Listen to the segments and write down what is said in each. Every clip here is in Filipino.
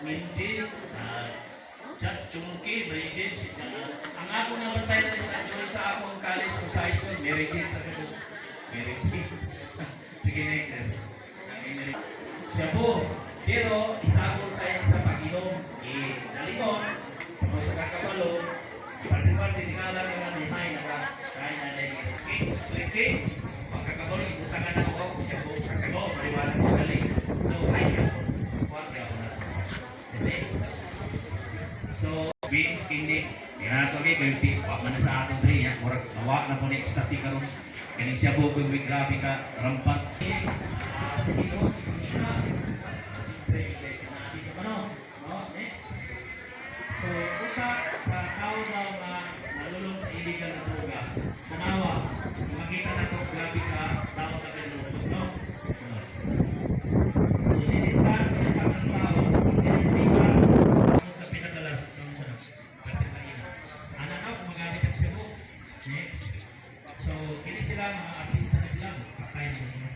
Minjin, Chat Chungki, Bridget, ang ako naman tayo sa akong college ko sa high school, Mary Jane talaga. Mary Jane. Sige, next. Siya po, pero isa ko sa pag-inom. Nalingon, tapos sa kakabalo, parte-parte tingala nga ni Hay na kaya na naging pagkakabalo, ibutangan ako siya po sa sago, maliwanag ko galing. So, ay ako. Kuwag ako na. So, beans, kindi. Yan ito kay Kuya Pig. Wag na sa atong dre. Yan, murag nawa na po ni ecstasy karon. Kaning siya po, Kuya Pig, grabe ka, rampat. So, buka sa tao daw na nalulong sa illegal na droga. Sanawa, makita na ito, grabe ka, dapat na pinulong, no? So, sinistas, ang tao, sa pinadalas, anak na, gumagamit ang siya mo. So, kini sila, mga artista na sila, patay na sila.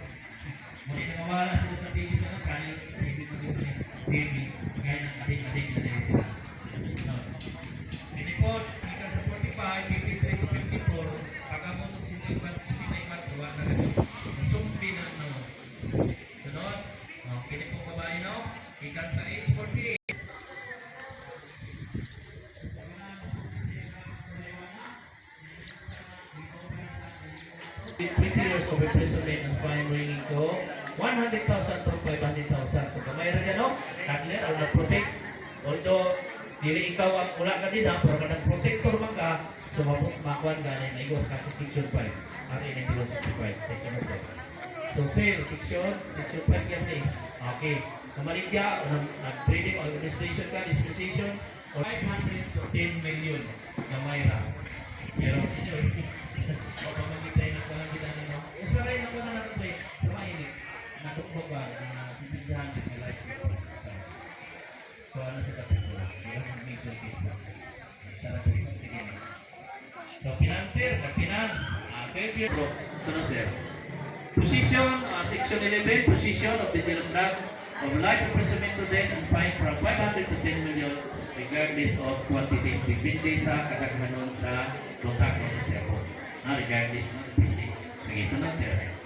Muli nawala sila sa TV sa kanil, sige mo dito ni TV, kaya na ating-ating na rin sila. Pinipot, ika sa 45, 53 to 54, pagkamutok sila ipat, huwag na rin. Sumpi na, no? Sunod, pinipot babae, no? Ika sa age 48. 20 years of imprisonment and fine ranging to 100,000 to 500,000. So, kamay rin yan, no? Handler, or na-protect. Although, dili ikaw ang wala ka din, pero kanang protector man ka, so makuhan ka na naiwas ka sa section 5. RA 1965, section 5. So, sale, section 5 yan eh. Okay. Kamaligya, nag-trading administration ka, dispensation, or 500 to 10 million na mayra. Pero, o pamagitay na kung kita nyo. Usaray na ko na natin sa mainit. Natukbog ba na sisigyahan ng life. So ano sa kapitulo? Hindi ang major case lang. Sana ko ito. Sige na. So financer, sa finance. Okay, bro. Sunod sir. Position, section 11, position of the dangerous drug of life imprisonment to death and fine from 500 to 10 million regardless of quantity. Depende sa kadaghanon sa lutak o sa sero. Regardless mo, sige, sunod sir.